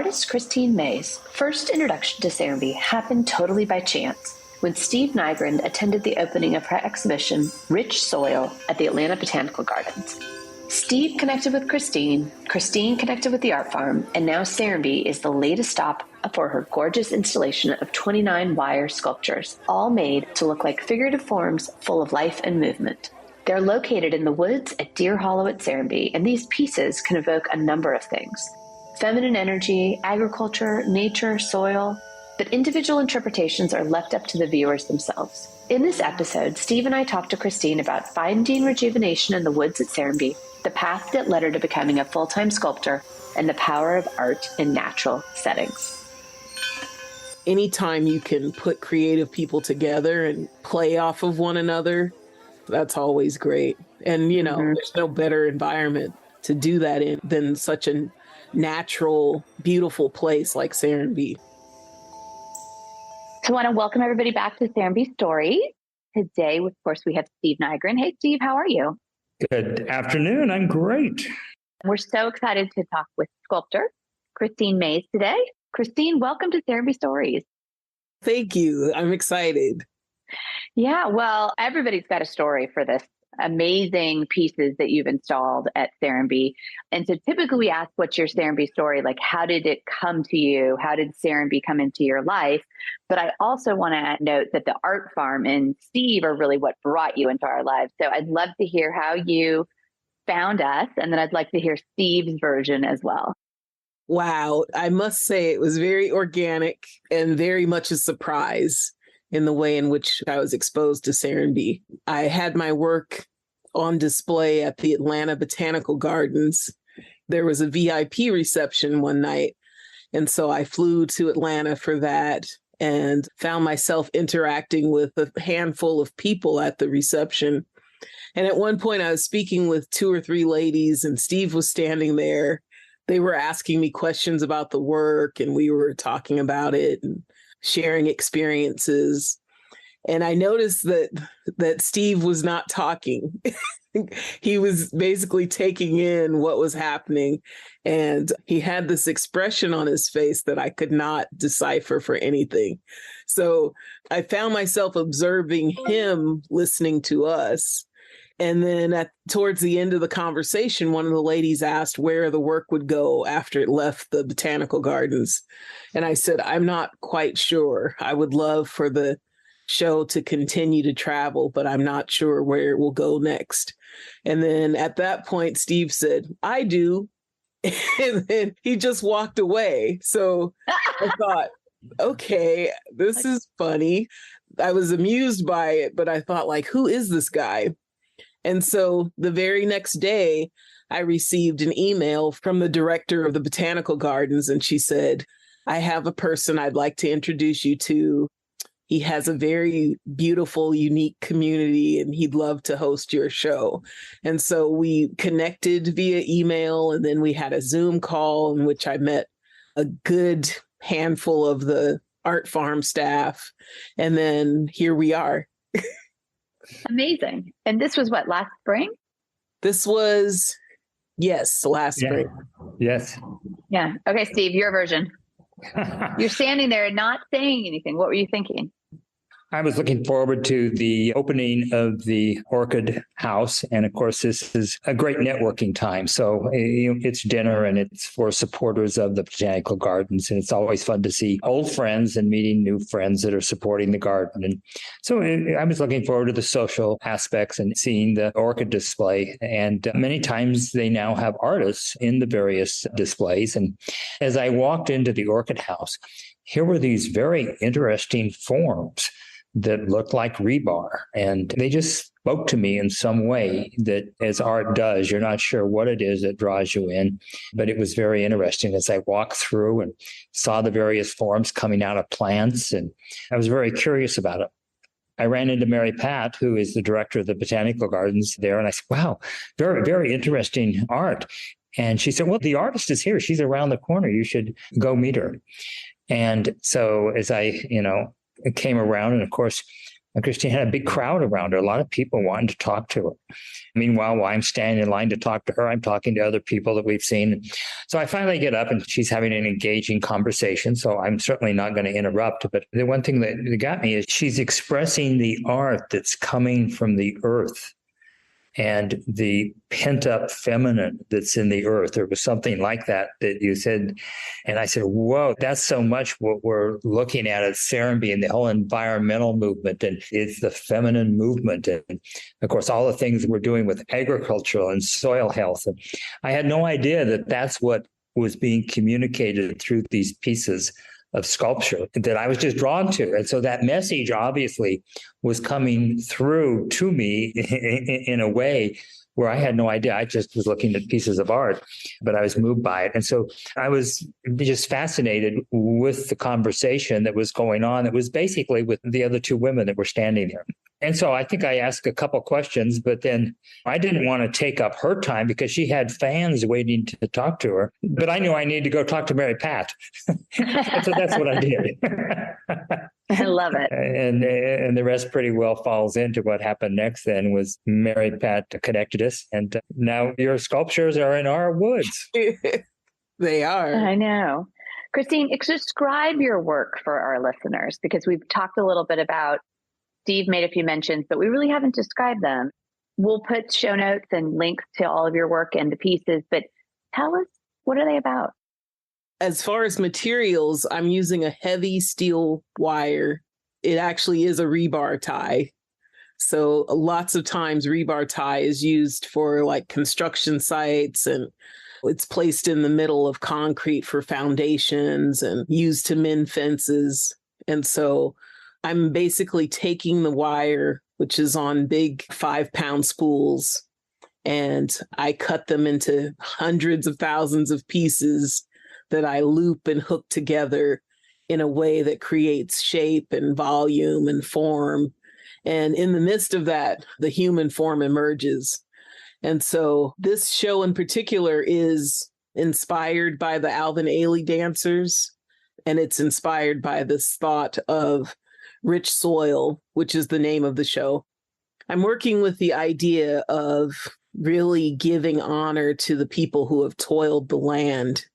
artist Kristine Mays' first introduction to Serenbe happened totally by chance when Steve Nygren attended the opening of her exhibition, Rich Soil, at the Atlanta Botanical Gardens. Steve connected with Kristine connected with the art farm, and now Serenbe is the latest stop for her gorgeous installation of 29 wire sculptures, all made to look like figurative forms full of life and movement. They're located in the woods at Deer Hollow at Serenbe, and these pieces can evoke a number of things: feminine energy, agriculture, nature, soil, but individual interpretations are left up to the viewers themselves. In this episode, Steve and I talked to Kristine about finding rejuvenation in the woods at Serenbe, the path that led her to becoming a full-time sculptor, and the power of art in natural settings. Anytime you can put creative people together and play off of one another, that's always great. And, there's no better environment to do that in than such a natural, beautiful place like Serenbe. So I want to welcome everybody back to Serenbe Stories. Today, of course, we have Steve Nygren. Hey, Steve, how are you? Good afternoon. I'm great. We're so excited to talk with sculptor Kristine Mays today. Kristine, welcome to Serenbe Stories. Thank you. I'm excited. Yeah, well, everybody's got a story for this amazing pieces that you've installed at Serenbe. And so typically we ask, what's your Serenbe story? Like, how did it come to you? How did Serenbe come into your life? But I also want to note that the art farm and Steve are really what brought you into our lives. So I'd love to hear how you found us. And then I'd like to hear Steve's version as well. Wow. I must say it was very organic and very much a surprise in the way in which I was exposed to Serenbe. I had my work on display at the Atlanta Botanical Gardens. There was a VIP reception one night, and so I flew to Atlanta for that and found myself interacting with a handful of people at the reception. And at one point, I was speaking with 2 or 3 ladies, and Steve was standing there. They were asking me questions about the work, and we were talking about it and sharing experiences. And I noticed that Steve was not talking. He was basically taking in what was happening. And he had this expression on his face that I could not decipher for anything. So I found myself observing him listening to us. And then towards the end of the conversation, one of the ladies asked where the work would go after it left the botanical gardens. And I said, I'm not quite sure. I would love for the show to continue to travel, but I'm not sure where it will go next. And then at that point, Steve said, I do. And then he just walked away. So I thought, okay, this is funny. I was amused by it, but I thought, like, who is this guy? And so the very next day, I received an email from the director of the Botanical Gardens, and she said, I have a person I'd like to introduce you to. He has a very beautiful, unique community, and he'd love to host your show. And so we connected via email, and then we had a Zoom call in which I met a good handful of the art farm staff. And then here we are. Amazing. And this was what, last spring? This was, yes, last spring. Yes. Yeah. Okay, Steve, your version. You're standing there and not saying anything. What were you thinking? I was looking forward to the opening of the Orchid House. And of course, this is a great networking time. So it's dinner and it's for supporters of the Botanical Gardens. And it's always fun to see old friends and meeting new friends that are supporting the garden. And so I was looking forward to the social aspects and seeing the orchid display. And many times they now have artists in the various displays. And as I walked into the Orchid House, here were these very interesting forms that looked like rebar. And they just spoke to me in some way that, as art does, you're not sure what it is that draws you in. But it was very interesting as I walked through and saw the various forms coming out of plants. And I was very curious about it. I ran into Mary Pat, who is the director of the Botanical Gardens there. And I said, wow, very, very interesting art. And she said, well, the artist is here. She's around the corner. You should go meet her. And so as I, came around, and of course, And Kristine had a big crowd around her, a lot of people wanting to talk to her. Meanwhile, while I'm standing in line to talk to her, I'm talking to other people that we've seen. So I finally get up and she's having an engaging conversation. So I'm certainly not going to interrupt. But the one thing that got me is she's expressing the art that's coming from the earth and the pent up feminine that's in the earth. There was something like that you said. And I said, whoa, that's so much what we're looking at Serenbe and the whole environmental movement. And it's the feminine movement. And of course, all the things we're doing with agriculture and soil health. And I had no idea that that's what was being communicated through these pieces of sculpture that I was just drawn to. And so that message obviously was coming through to me in a way where I had no idea. I just was looking at pieces of art, but I was moved by it. And so I was just fascinated with the conversation that was going on. It was basically with the other two women that were standing there. And so I think I asked a couple questions, but then I didn't want to take up her time because she had fans waiting to talk to her. But I knew I needed to go talk to Mary Pat. So that's what I did. I love it. And the rest pretty well falls into what happened next then was Mary Pat connected us. And now your sculptures are in our woods. They are. I know. Kristine, describe your work for our listeners, because we've talked a little bit about, Steve made a few mentions, but we really haven't described them. We'll put show notes and links to all of your work and the pieces, but tell us, what are they about? As far as materials, I'm using a heavy steel wire. It actually is a rebar tie. So lots of times rebar tie is used for like construction sites, and it's placed in the middle of concrete for foundations and used to mend fences. And so I'm basically taking the wire, which is on big 5-pound spools, and I cut them into hundreds of thousands of pieces that I loop and hook together in a way that creates shape and volume and form. And in the midst of that, the human form emerges. And so this show in particular is inspired by the Alvin Ailey dancers, and it's inspired by this thought of rich soil, which is the name of the show. I'm working with the idea of really giving honor to the people who have toiled the land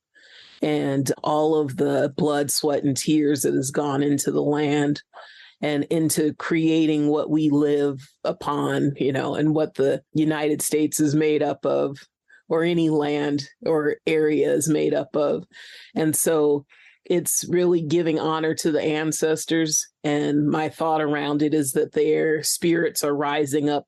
and all of the blood, sweat, and tears that has gone into the land and into creating what we live upon, and what the United States is made up of, or any land or area is made up of. And so it's really giving honor to the ancestors. And my thought around it is that their spirits are rising up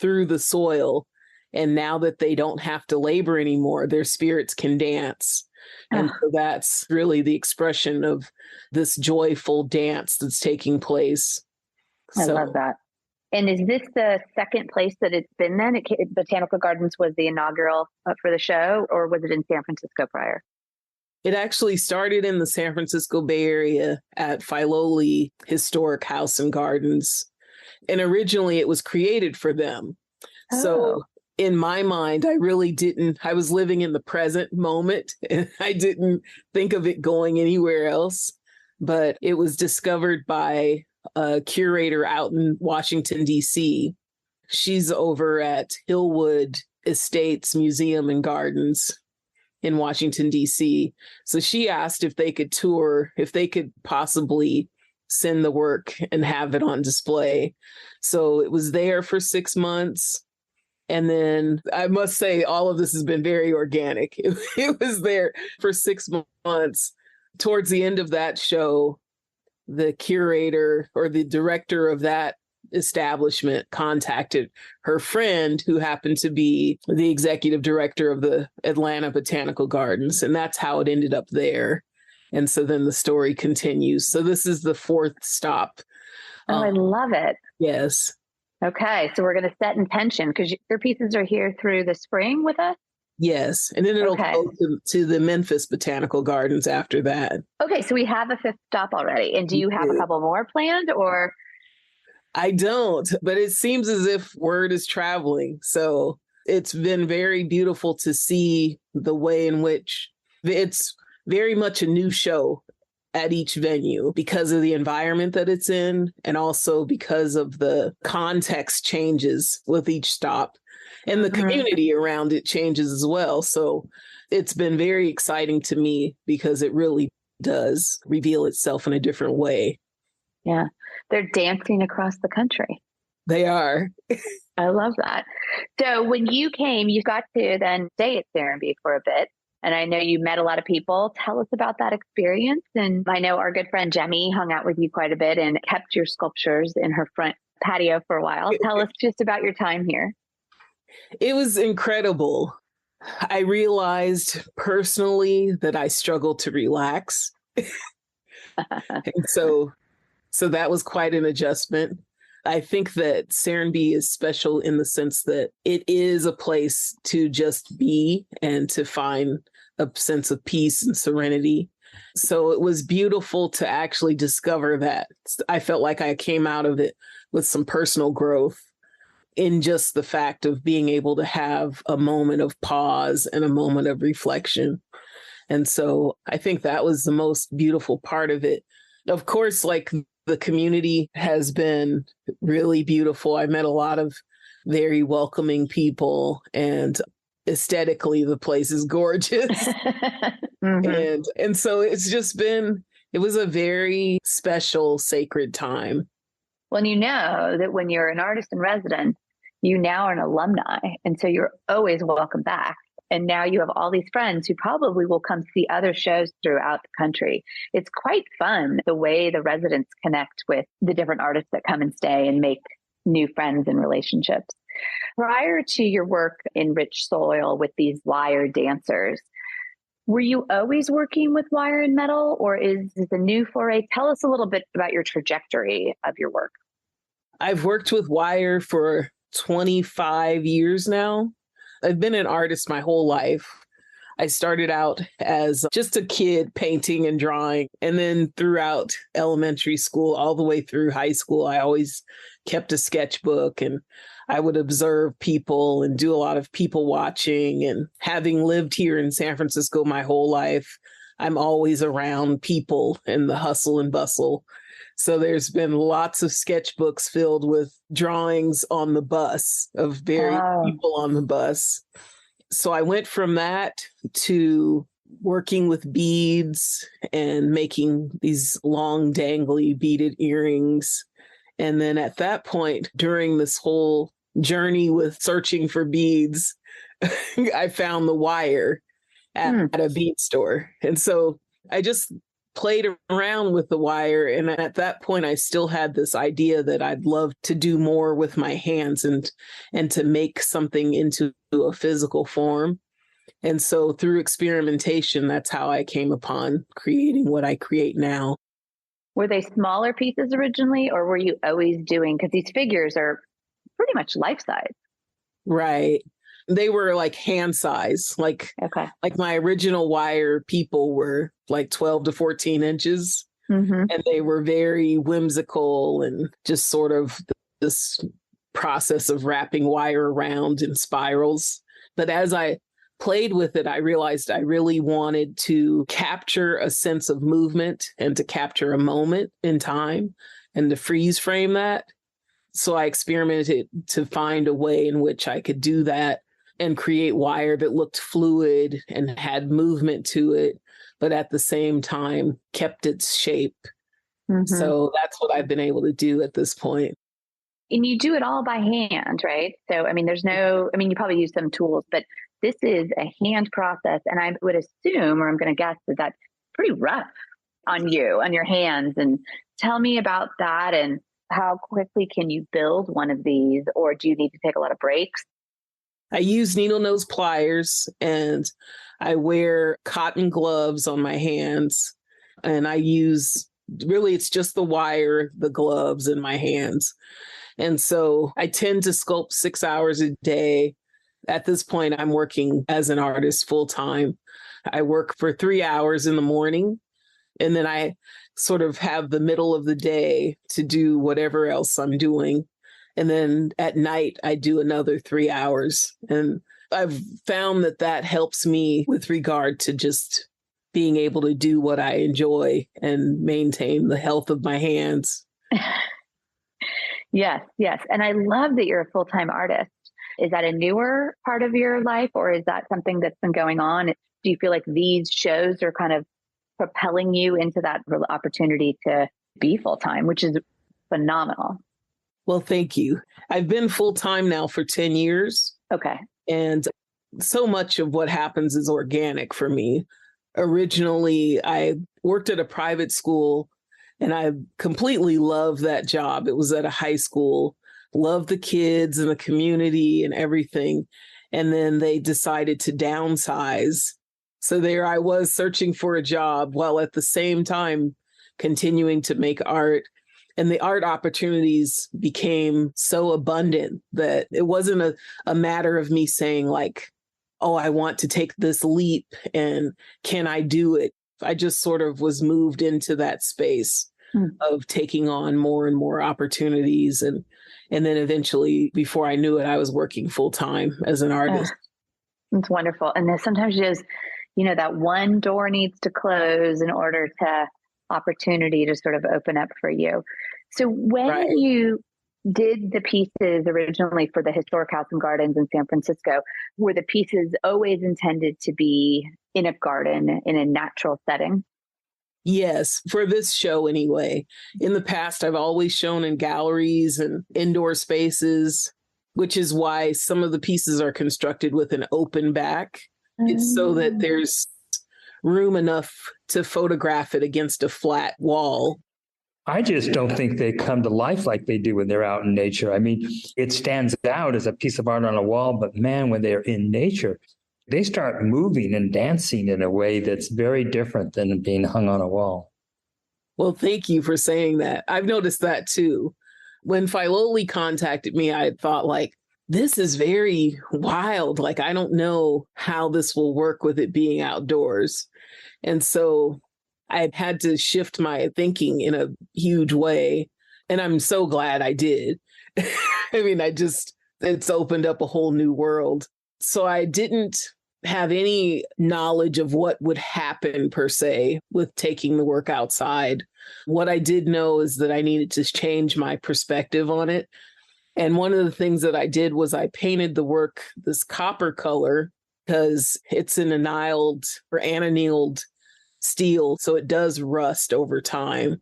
through the soil. And now that they don't have to labor anymore, their spirits can dance. And so that's really the expression of this joyful dance that's taking place. I love that. And is this the second place that it's been then? Botanical Gardens was the inaugural for the show, or was it in San Francisco prior? It actually started in the San Francisco Bay Area at Filoli Historic House and Gardens. And originally it was created for them. Oh. So in my mind, I was living in the present moment, and I didn't think of it going anywhere else. But it was discovered by a curator out in Washington, D.C. She's over at Hillwood Estates Museum and Gardens in Washington, D.C. So she asked if they could tour, if they could possibly send the work and have it on display. So it was there for 6 months. And then I must say, all of this has been very organic. It was there for 6 months. Towards the end of that show, the curator or the director of that establishment contacted her friend, who happened to be the executive director of the Atlanta Botanical Gardens. And that's how it ended up there. And so then the story continues. So this is the fourth stop. Oh, I love it. Yes. Okay. So we're going to set intention, because your pieces are here through the spring with us. Yes. And then it'll go to the Memphis Botanical Gardens after that. Okay. So we have a fifth stop already. And do you have a couple more planned, or? I don't, but it seems as if word is traveling. So it's been very beautiful to see the way in which it's very much a new show at each venue because of the environment that it's in, and also because of the context changes with each stop, and the community around it changes as well. So it's been very exciting to me because it really does reveal itself in a different way. Yeah. They're dancing across the country. They are. I love that. So when you came, you got to then stay at Serenbe for a bit. And I know you met a lot of people. Tell us about that experience. And I know our good friend Jemmy hung out with you quite a bit and kept your sculptures in her front patio for a while. Tell us just about your time here. It was incredible. I realized personally that I struggle to relax. And so that was quite an adjustment. I think that Serenbe is special in the sense that it is a place to just be and to find a sense of peace and serenity. So it was beautiful to actually discover that. I felt like I came out of it with some personal growth in just the fact of being able to have a moment of pause and a moment of reflection. And so I think that was the most beautiful part of it. Of course, like, the community has been really beautiful. I met a lot of very welcoming people, and aesthetically, the place is gorgeous. And so it's just been, it was a very special, sacred time. Well, you know that when you're an artist in residence, you now are an alumni. And so you're always welcome back. And now you have all these friends who probably will come see other shows throughout the country. It's quite fun the way the residents connect with the different artists that come and stay and make new friends and relationships. Prior to your work in Rich Soil with these wire dancers, were you always working with wire and metal, or is this a new foray? Tell us a little bit about your trajectory of your work. I've worked with wire for 25 years now. I've been an artist my whole life. I started out as just a kid painting and drawing. And then throughout elementary school, all the way through high school, I always kept a sketchbook, and I would observe people and do a lot of people watching. And having lived here in San Francisco my whole life, I'm always around people and the hustle and bustle. So there's been lots of sketchbooks filled with drawings on the bus of various people on the bus. So I went from that to working with beads and making these long dangly beaded earrings. And then at that point, during this whole journey with searching for beads, I found the wire at a bead store. And so I just played around with the wire. And at that point, I still had this idea that I'd love to do more with my hands and to make something into a physical form. And so through experimentation, that's how I came upon creating what I create now. Were they smaller pieces originally, or were you always doing, because these figures are pretty much life size? Right. They were like hand size, like my original wire people were like 12 to 14 inches. And they were very whimsical and just sort of this process of wrapping wire around in spirals. But as I played with it, I realized I really wanted to capture a sense of movement and to capture a moment in time and to freeze frame that. So I experimented to find a way in which I could do that and create wire that looked fluid and had movement to it, but at the same time kept its shape. So that's what I've been able to do at this point. And you do it all by hand, right? So, I mean, you probably use some tools, but this is a hand process. And I would assume, or I'm going to guess, that that's pretty rough on your hands. And tell me about that, and how quickly can you build one of these, or do you need to take a lot of breaks? I use needle nose pliers, and I wear cotton gloves on my hands, and I use, really, it's just the wire, the gloves in my hands. And so I tend to sculpt 6 hours a day. At this point, I'm working as an artist full time. I work for 3 hours in the morning, and then I sort of have the middle of the day to do whatever else I'm doing. And then at night, I do another 3 hours. And I've found that helps me with regard to just being able to do what I enjoy and maintain the health of my hands. Yes, yes. And I love that you're a full-time artist. Is that a newer part of your life, or is that something that's been going on? Do you feel like these shows are kind of propelling you into that real opportunity to be full-time, which is phenomenal? Well, thank you. I've been full-time now for 10 years. Okay. And so much of what happens is organic for me. Originally, I worked at a private school and I completely loved that job. It was at a high school, loved the kids and the community and everything. And then they decided to downsize. So there I was searching for a job while at the same time continuing to make art. And the art opportunities became so abundant that it wasn't a matter of me saying like, oh, I want to take this leap and can I do it? I just sort of was moved into that space of taking on more and more opportunities. And then eventually, before I knew it, I was working full time as an artist. It's wonderful. And then sometimes just, that one door needs to close in order to opportunity to sort of open up for you. So when you did the pieces originally for the Historic House and Gardens in San Francisco, were the pieces always intended to be in a garden, in a natural setting? Yes, for this show anyway. In the past, I've always shown in galleries and indoor spaces, which is why some of the pieces are constructed with an open back. It's so that there's room enough to photograph it against a flat wall. I just don't think they come to life like they do when they're out in nature. I mean, it stands out as a piece of art on a wall, but man, when they're in nature, they start moving and dancing in a way that's very different than being hung on a wall. Well, thank you for saying that. I've noticed that too. When Filoli contacted me, I thought like, this is very wild. Like, I don't know how this will work with it being outdoors. And so I had to shift my thinking in a huge way. And I'm so glad I did. I mean, it's opened up a whole new world. So I didn't have any knowledge of what would happen per se with taking the work outside. What I did know is that I needed to change my perspective on it. And one of the things that I did was I painted the work this copper color because it's an annealed steel, so it does rust over time.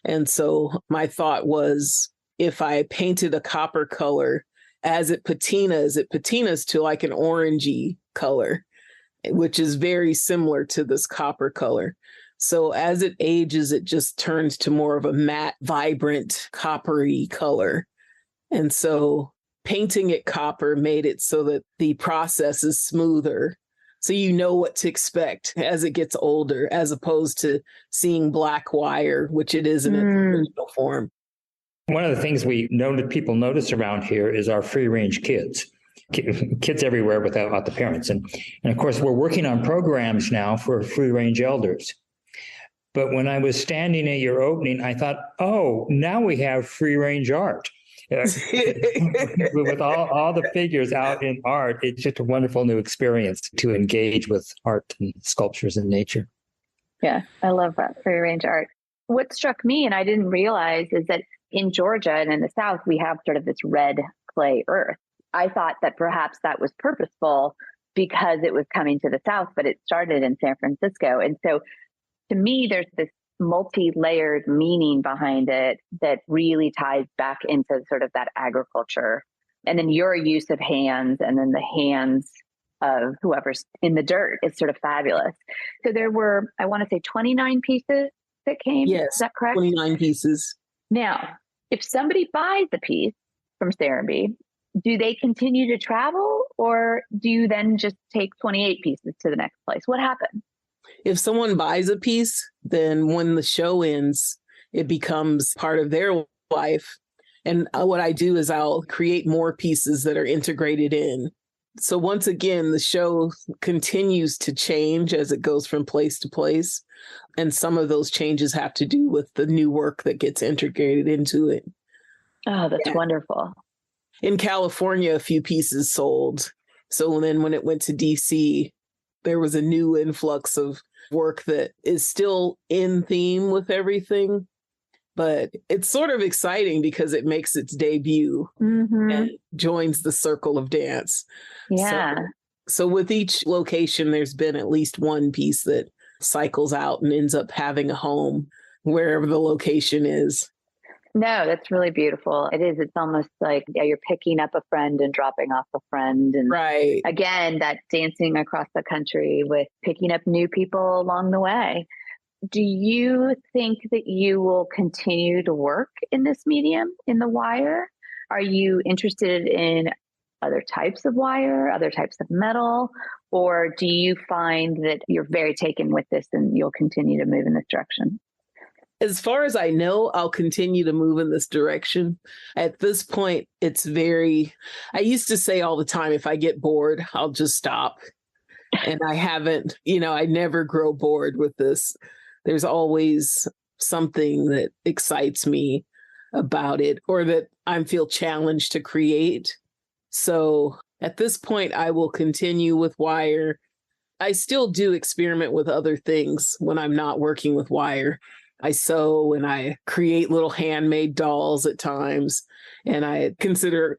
And so my thought was, if I painted a copper color as it patinas to like an orangey color, which is very similar to this copper color. So as it ages, it just turns to more of a matte, vibrant, coppery color. And so painting it copper made it so that the process is smoother. So you know what to expect as it gets older, as opposed to seeing black wire, which it is in its original form. One of the things we know that people notice around here is our free range kids everywhere without the parents. And of course, we're working on programs now for free range elders. But when I was standing at your opening, I thought, oh, now we have free range art. With all the figures out in art, it's just a wonderful new experience to engage with art and sculptures in nature. Yeah, I love that free range art. What struck me, and I didn't realize, is that in Georgia and in the South, we have sort of this red clay earth. I thought that perhaps that was purposeful because it was coming to the South, but it started in San Francisco. And so to me, there's this multi-layered meaning behind it that really ties back into sort of that agriculture. And then your use of hands and then the hands of whoever's in the dirt is sort of fabulous. So there were, I want to say 29 pieces that came. Yes, is that correct? 29 pieces. Now, if somebody buys a piece from Serenbe, do they continue to travel or do you then just take 28 pieces to the next place? What happens? If someone buys a piece, then when the show ends, it becomes part of their life. And what I do is I'll create more pieces that are integrated in. So once again, the show continues to change as it goes from place to place. And some of those changes have to do with the new work that gets integrated into it. Oh, that's wonderful. In California, a few pieces sold. So then when it went to DC, there was a new influx of work that is still in theme with everything. But it's sort of exciting because it makes its debut and joins the circle of dance. Yeah. So with each location, there's been at least one piece that cycles out and ends up having a home wherever the location is. No, that's really beautiful. It is. It's almost like you're picking up a friend and dropping off a friend. And right. Again, that dancing across the country with picking up new people along the way. Do you think that you will continue to work in this medium, in the wire? Are you interested in other types of wire, other types of metal? Or do you find that you're very taken with this and you'll continue to move in this direction? As far as I know, I'll continue to move in this direction. At this point, I used to say all the time, if I get bored, I'll just stop. And I haven't, I never grow bored with this. There's always something that excites me about it or that I feel challenged to create. So at this point, I will continue with wire. I still do experiment with other things when I'm not working with wire. I sew and I create little handmade dolls at times. And I consider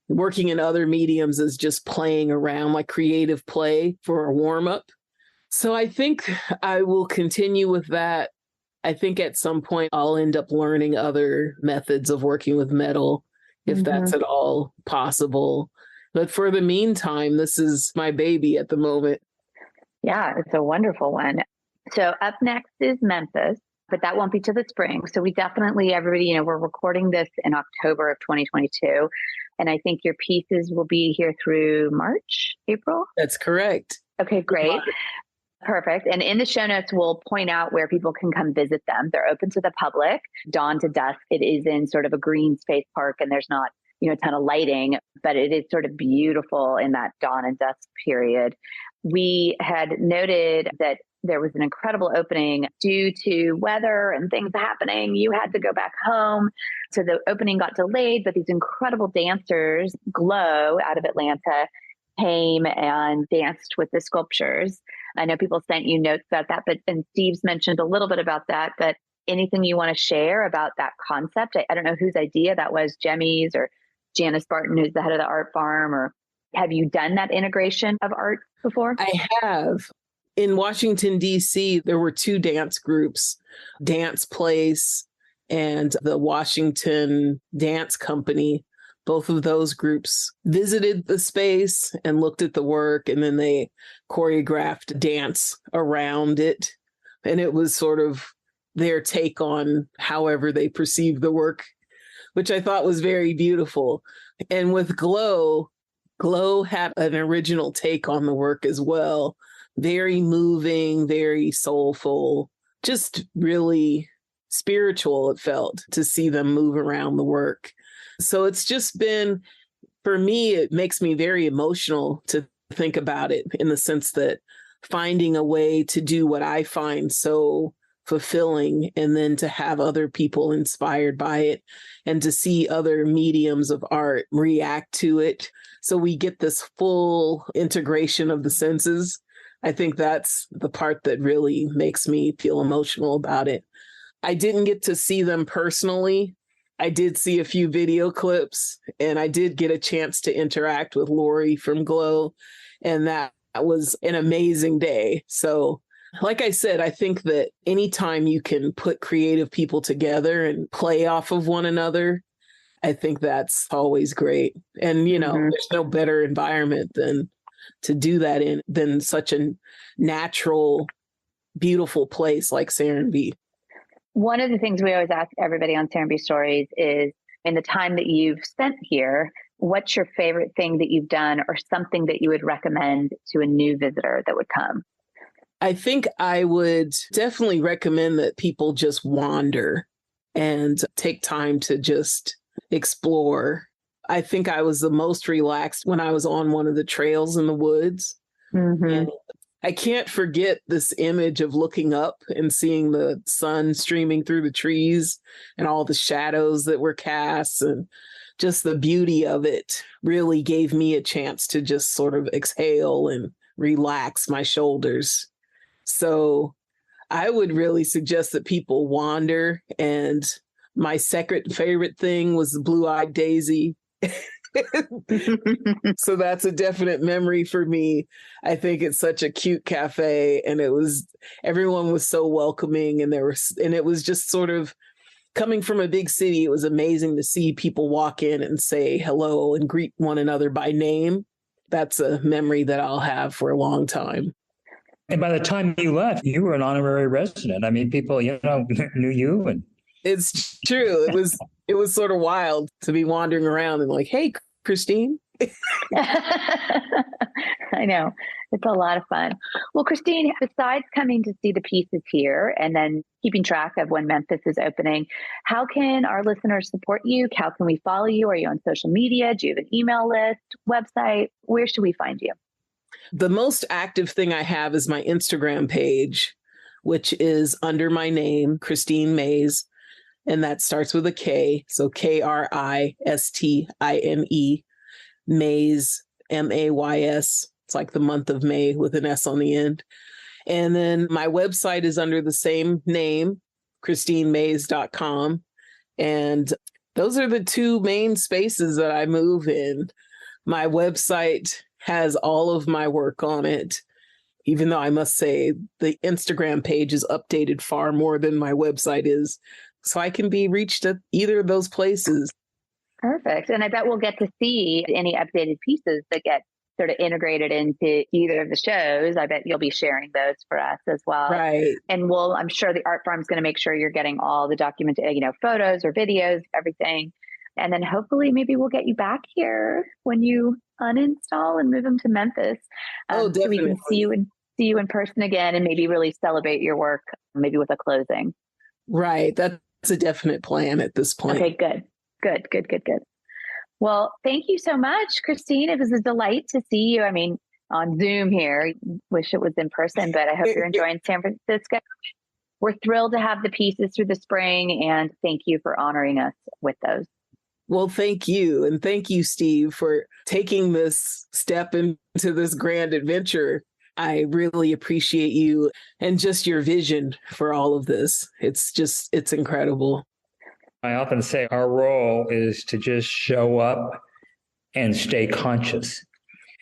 working in other mediums as just playing around, like creative play for a warm up. So I think I will continue with that. I think at some point I'll end up learning other methods of working with metal, if that's at all possible. But for the meantime, this is my baby at the moment. Yeah, it's a wonderful one. So up next is Memphis, but that won't be till the spring. So we definitely, everybody, we're recording this in October of 2022. And I think your pieces will be here through March, April? That's correct. Okay, great. Perfect. And in the show notes, we'll point out where people can come visit them. They're open to the public, dawn to dusk. It is in sort of a green space park and there's not, a ton of lighting, but it is sort of beautiful in that dawn and dusk period. We had noted that there was an incredible opening due to weather and things happening. You had to go back home. So the opening got delayed, but these incredible dancers, Glow out of Atlanta, came and danced with the sculptures. I know people sent you notes about that, and Steve's mentioned a little bit about that, but anything you want to share about that concept? I don't know whose idea that was, Jemmy's or Janice Barton, who's the head of the art farm, or have you done that integration of art before? I have. In Washington, D.C., there were two dance groups, Dance Place and the Washington Dance Company. Both of those groups visited the space and looked at the work, and then they choreographed dance around it. And it was sort of their take on however they perceived the work, which I thought was very beautiful. And with Glow had an original take on the work as well. Very moving, very soulful, just really spiritual, it felt, to see them move around the work. So it's just been, for me, it makes me very emotional to think about it in the sense that finding a way to do what I find so fulfilling and then to have other people inspired by it and to see other mediums of art react to it. So we get this full integration of the senses. I think that's the part that really makes me feel emotional about it. I didn't get to see them personally. I did see a few video clips and I did get a chance to interact with Lori from Glow, and that was an amazing day. So like I said, I think that anytime you can put creative people together and play off of one another, I think that's always great. And, there's no better environment than to do that in than such a natural, beautiful place like Serenbe. One of the things we always ask everybody on Serenbe Stories is, in the time that you've spent here, what's your favorite thing that you've done or something that you would recommend to a new visitor that would come? I think I would definitely recommend that people just wander and take time to just explore. I think I was the most relaxed when I was on one of the trails in the woods. And I can't forget this image of looking up and seeing the sun streaming through the trees and all the shadows that were cast, and just the beauty of it really gave me a chance to just sort of exhale and relax my shoulders. So I would really suggest that people wander. And my second favorite thing was the blue-eyed daisy. So that's a definite memory for me. I think it's such a cute cafe, and everyone was so welcoming, and it was just sort of coming from a big city. It was amazing to see people walk in and say hello and greet one another by name. That's a memory that I'll have for a long time. And by the time you left, you were an honorary resident. I mean, people, knew you. And it's true. It was sort of wild to be wandering around and like, hey, Kristine. I know. It's a lot of fun. Well, Kristine, besides coming to see the pieces here and then keeping track of when Memphis is opening, how can our listeners support you? How can we follow you? Are you on social media? Do you have an email list, website? Where should we find you? The most active thing I have is my Instagram page, which is under my name, Kristine Mays. And that starts with a K. So Kristine, Mays, Mays. It's like the month of May with an S on the end. And then my website is under the same name, KristineMays.com. And those are the two main spaces that I move in. My website has all of my work on it, even though I must say the Instagram page is updated far more than my website is. So I can be reached at either of those places. Perfect. And I bet we'll get to see any updated pieces that get sort of integrated into either of the shows. I bet you'll be sharing those for us as well. Right. And I'm sure the art farm is going to make sure you're getting all the photos or videos, everything. And then hopefully maybe we'll get you back here when you uninstall and move them to Memphis. Definitely. So we can see you in person again and maybe really celebrate your work, maybe with a closing. Right. That's a definite plan at this point. Okay, good. Well, thank you so much, Kristine. It was a delight to see you. I mean, on Zoom here. Wish it was in person, but I hope you're enjoying San Francisco. We're thrilled to have the pieces through the spring, and thank you for honoring us with those. Well, thank you. And thank you, Steve, for taking this step into this grand adventure. I really appreciate you and just your vision for all of this. It's incredible. I often say our role is to just show up and stay conscious.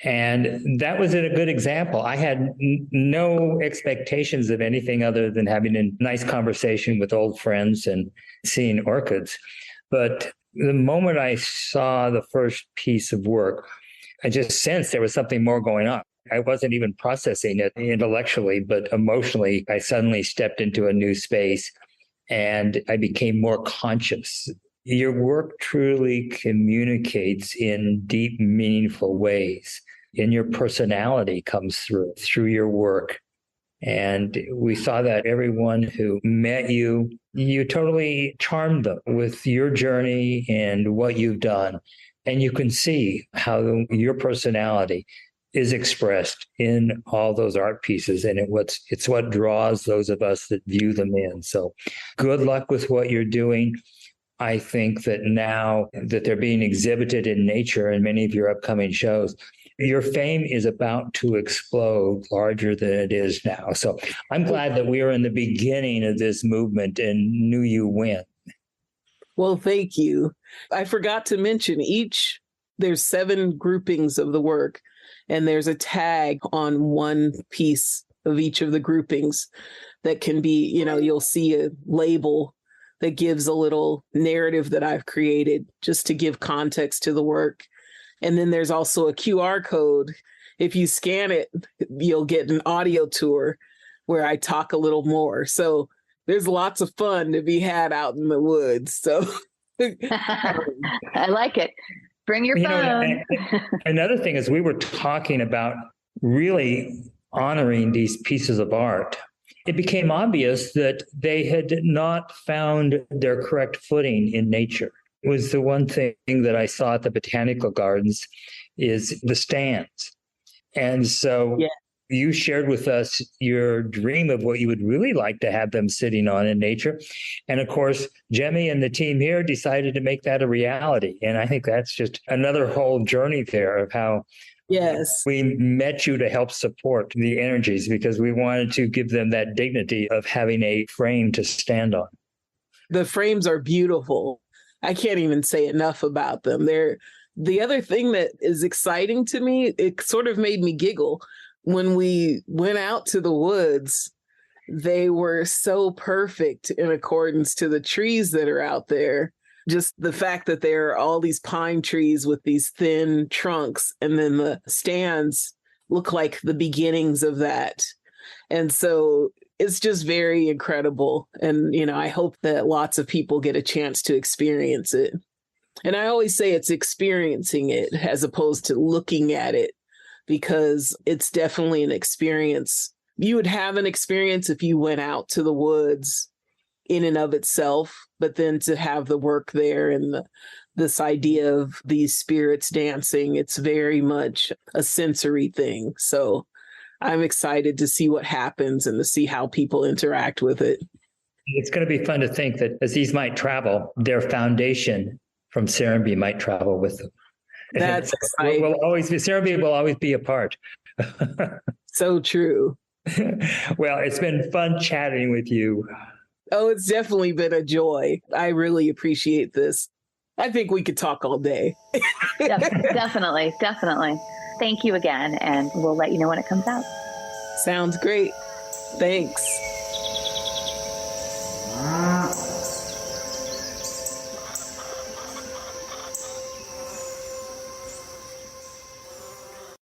And that was a good example. I had no expectations of anything other than having a nice conversation with old friends and seeing orchids. But the moment I saw the first piece of work, I just sensed there was something more going on. I wasn't even processing it intellectually, but emotionally, I suddenly stepped into a new space and I became more conscious. Your work truly communicates in deep, meaningful ways. And your personality comes through your work. And we saw that everyone who met you, you totally charmed them with your journey and what you've done. And you can see how your personality is expressed in all those art pieces. And it's what draws those of us that view them in. So good luck with what you're doing. I think that now that they're being exhibited in nature in many of your upcoming shows, your fame is about to explode larger than it is now. So I'm glad that we are in the beginning of this movement and knew you when. Well, thank you. I forgot to mention there's 7 groupings of the work, and there's a tag on one piece of each of the groupings that can be, you'll see a label that gives a little narrative that I've created just to give context to the work. And then there's also a QR code. If you scan it, you'll get an audio tour where I talk a little more. So there's lots of fun to be had out in the woods. So I like it. Bring your phone. Another thing is we were talking about really honoring these pieces of art. It became obvious that they had not found their correct footing in nature. It was the one thing that I saw at the Botanical Gardens is the stands. And so you shared with us your dream of what you would really like to have them sitting on in nature. And of course, Jemmy and the team here decided to make that a reality. And I think that's just another whole journey there of how Yes. We met you to help support the energies because we wanted to give them that dignity of having a frame to stand on. The frames are beautiful. I can't even say enough about them. The other thing that is exciting to me, it sort of made me giggle when we went out to the woods. They were so perfect in accordance to the trees that are out there. Just the fact that there are all these pine trees with these thin trunks, and then the stands look like the beginnings of that. And so it's just very incredible. And, I hope that lots of people get a chance to experience it. And I always say it's experiencing it as opposed to looking at it, because it's definitely an experience. You would have an experience if you went out to the woods in and of itself, but then to have the work there and this idea of these spirits dancing, it's very much a sensory thing. So I'm excited to see what happens and to see how people interact with it. It's going to be fun to think that as these might travel, their foundation from Serenbe might travel with them. That's exciting. Serenbe will always be a part. So true. Well, it's been fun chatting with you. Oh, it's definitely been a joy. I really appreciate this. I think we could talk all day. Definitely. Thank you again, and we'll let you know when it comes out. Sounds great. Thanks.